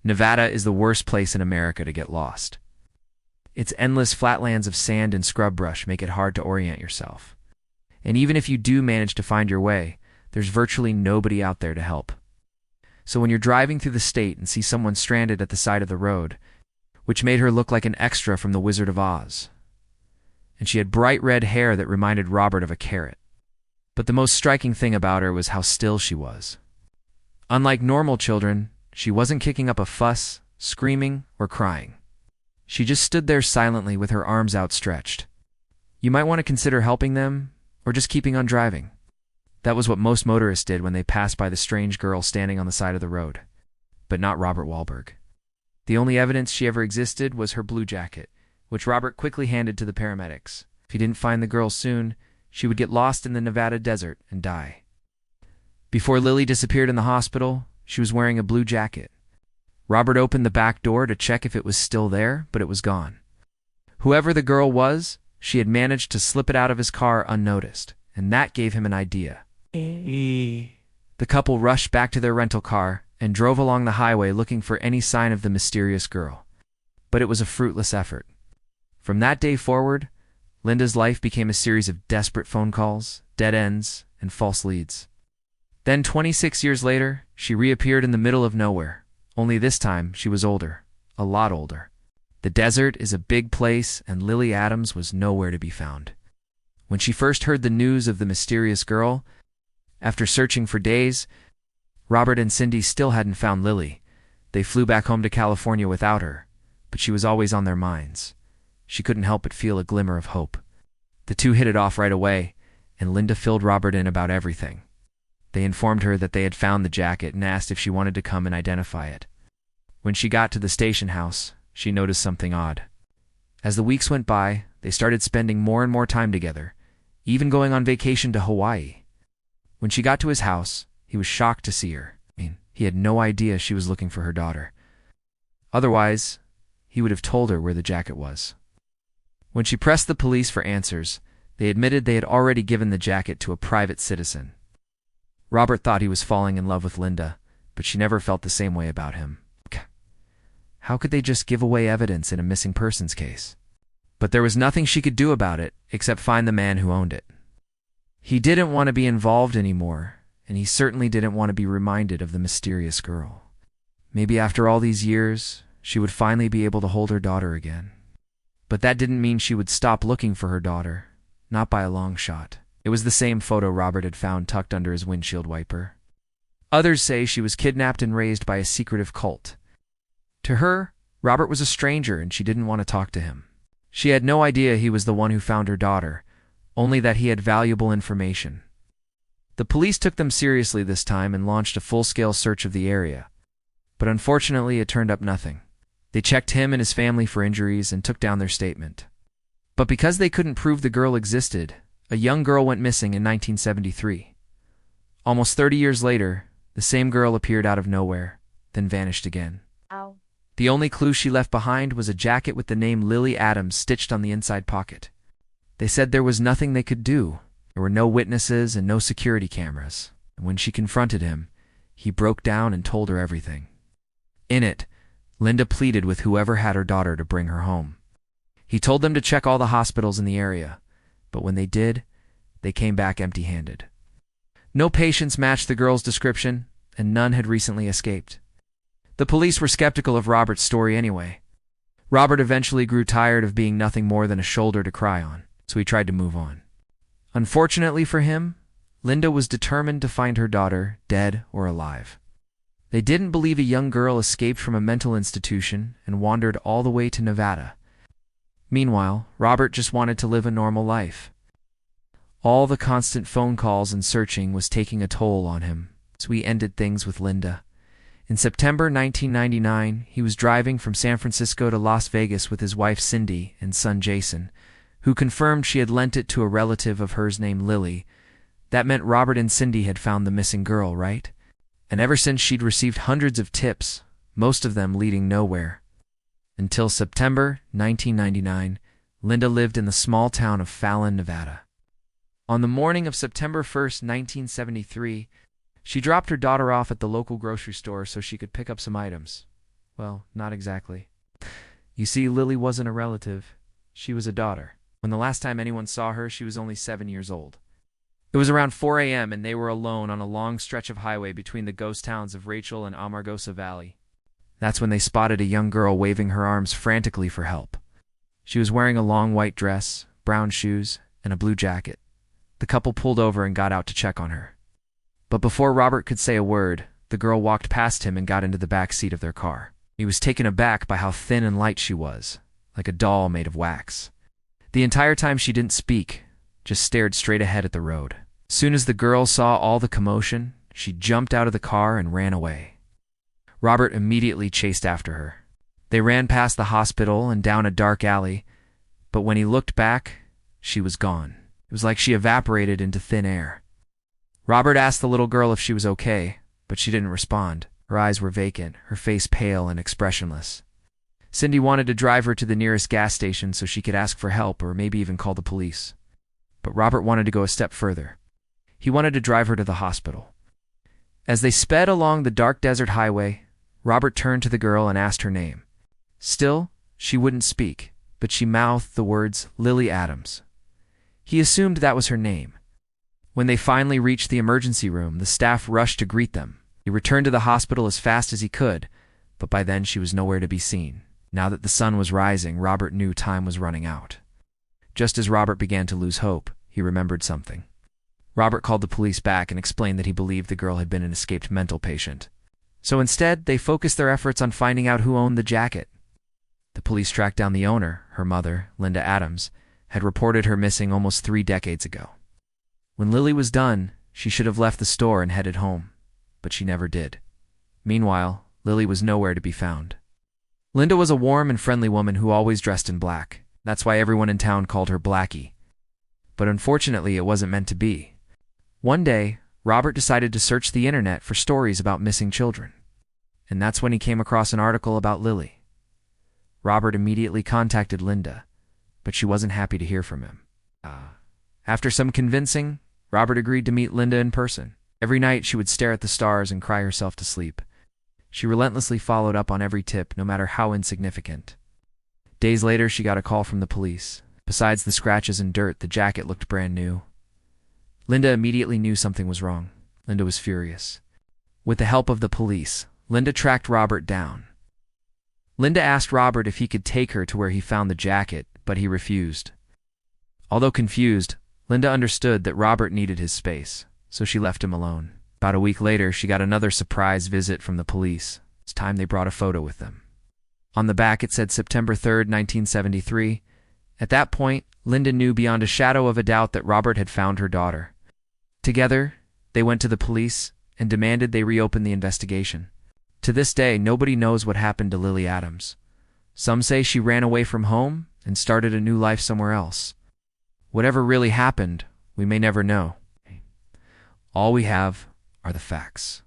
Nevada is the worst place in America to get lost. Its endless flatlands of sand and scrub brush make it hard to orient yourself. And even if you do manage to find your way, there's virtually nobody out there to help. So when you're driving through the state and see someone stranded at the side of the road, which made her look like an extra from The Wizard of Oz, and she had bright red hair that reminded Robert of a carrot. But the most striking thing about her was how still she was. Unlike normal children, she wasn't kicking up a fuss, screaming, or crying. She just stood there silently with her arms outstretched. You might want to consider helping them, or just keeping on driving. That was what most motorists did when they passed by the strange girl standing on the side of the road. But not Robert Wahlberg. The only evidence she ever existed was her blue jacket, which Robert quickly handed to the paramedics. If he didn't find the girl soon, she would get lost in the Nevada desert and die. Before Lily disappeared in the hospital, she was wearing a blue jacket. Robert opened the back door to check if it was still there, but it was gone. Whoever the girl was, she had managed to slip it out of his car unnoticed, and that gave him an idea. The couple rushed back to their rental car and drove along the highway looking for any sign of the mysterious girl. But it was a fruitless effort. From that day forward, Linda's life became a series of desperate phone calls, dead ends, and false leads. Then 26 years later, she reappeared in the middle of nowhere. Only this time, she was older. A lot older. The desert is a big place, and Lily Adams was nowhere to be found. When she first heard the news of the mysterious girl, after searching for days, Robert and Cindy still hadn't found Lily. They flew back home to California without her, but she was always on their minds. She couldn't help but feel a glimmer of hope. The two hit it off right away, and Linda filled Robert in about everything. They informed her that they had found the jacket and asked if she wanted to come and identify it. When she got to the station house, she noticed something odd. As the weeks went by, they started spending more and more time together, even going on vacation to Hawaii. When she got to his house, he was shocked to see her. He had no idea she was looking for her daughter. Otherwise, he would have told her where the jacket was. When she pressed the police for answers, they admitted they had already given the jacket to a private citizen. Robert thought he was falling in love with Linda, but she never felt the same way about him. How could they just give away evidence in a missing persons case? But there was nothing she could do about it except find the man who owned it. He didn't want to be involved anymore, and he certainly didn't want to be reminded of the mysterious girl. Maybe after all these years, she would finally be able to hold her daughter again. But that didn't mean she would stop looking for her daughter, not by a long shot. It was the same photo Robert had found tucked under his windshield wiper. Others say she was kidnapped and raised by a secretive cult. To her, Robert was a stranger and she didn't want to talk to him. She had no idea he was the one who found her daughter, only that he had valuable information. The police took them seriously this time and launched a full-scale search of the area. But unfortunately, it turned up nothing. They checked him and his family for injuries and took down their statement. But because they couldn't prove the girl existed, a young girl went missing in 1973. Almost 30 years later, the same girl appeared out of nowhere, then vanished again. Ow. The only clue she left behind was a jacket with the name Lily Adams stitched on the inside pocket. They said there was nothing they could do. There were no witnesses and no security cameras. And when she confronted him, he broke down and told her everything. In it, Linda pleaded with whoever had her daughter to bring her home. He told them to check all the hospitals in the area, but when they did, they came back empty-handed. No patients matched the girl's description, and none had recently escaped. The police were skeptical of Robert's story anyway. Robert eventually grew tired of being nothing more than a shoulder to cry on, so he tried to move on. Unfortunately for him, Linda was determined to find her daughter, dead or alive. They didn't believe a young girl escaped from a mental institution and wandered all the way to Nevada. Meanwhile, Robert just wanted to live a normal life. All the constant phone calls and searching was taking a toll on him, so he ended things with Linda. In September 1999, he was driving from San Francisco to Las Vegas with his wife Cindy and son Jason, who confirmed she had lent it to a relative of hers named Lily. That meant Robert and Cindy had found the missing girl, right? And ever since she'd received hundreds of tips, most of them leading nowhere. Until September 1999, Linda lived in the small town of Fallon, Nevada. On the morning of September 1st, 1973, she dropped her daughter off at the local grocery store so she could pick up some items. Well, not exactly. You see, Lily wasn't a relative. She was a daughter. When the last time anyone saw her, she was only 7 years old. It was around 4 a.m., and they were alone on a long stretch of highway between the ghost towns of Rachel and Amargosa Valley. That's when they spotted a young girl waving her arms frantically for help. She was wearing a long white dress, brown shoes, and a blue jacket. The couple pulled over and got out to check on her. But before Robert could say a word, the girl walked past him and got into the back seat of their car. He was taken aback by how thin and light she was, like a doll made of wax. The entire time she didn't speak, just stared straight ahead at the road. Soon as the girl saw all the commotion, she jumped out of the car and ran away. Robert immediately chased after her. They ran past the hospital and down a dark alley, but when he looked back, she was gone. It was like she evaporated into thin air. Robert asked the little girl if she was okay, but she didn't respond. Her eyes were vacant, her face pale and expressionless. Cindy wanted to drive her to the nearest gas station so she could ask for help or maybe even call the police. But Robert wanted to go a step further. He wanted to drive her to the hospital. As they sped along the dark desert highway, Robert turned to the girl and asked her name. Still, she wouldn't speak, but she mouthed the words Lily Adams. He assumed that was her name. When they finally reached the emergency room, the staff rushed to greet them. He returned to the hospital as fast as he could, but by then she was nowhere to be seen. Now that the sun was rising, Robert knew time was running out. Just as Robert began to lose hope, he remembered something. Robert called the police back and explained that he believed the girl had been an escaped mental patient. So instead, they focused their efforts on finding out who owned the jacket. The police tracked down the owner. Her mother, Linda Adams, had reported her missing almost 3 decades ago. When Lily was done, she should have left the store and headed home, but she never did. Meanwhile, Lily was nowhere to be found. Linda was a warm and friendly woman who always dressed in black. That's why everyone in town called her Blackie. But unfortunately, it wasn't meant to be. One day, Robert decided to search the internet for stories about missing children. And that's when he came across an article about Lily. Robert immediately contacted Linda, but she wasn't happy to hear from him. After some convincing, Robert agreed to meet Linda in person. Every night, she would stare at the stars and cry herself to sleep. She relentlessly followed up on every tip, no matter how insignificant. Days later, she got a call from the police. Besides the scratches and dirt, the jacket looked brand new. Linda immediately knew something was wrong. Linda was furious. With the help of the police, Linda tracked Robert down. Linda asked Robert if he could take her to where he found the jacket, but he refused. Although confused, Linda understood that Robert needed his space, so she left him alone. About a week later, she got another surprise visit from the police. It's time they brought a photo with them. On the back, it said September 3rd, 1973. At that point, Linda knew beyond a shadow of a doubt that Robert had found her daughter. Together, they went to the police and demanded they reopen the investigation. To this day, nobody knows what happened to Lily Adams. Some say she ran away from home and started a new life somewhere else. Whatever really happened, we may never know. All we have are the facts.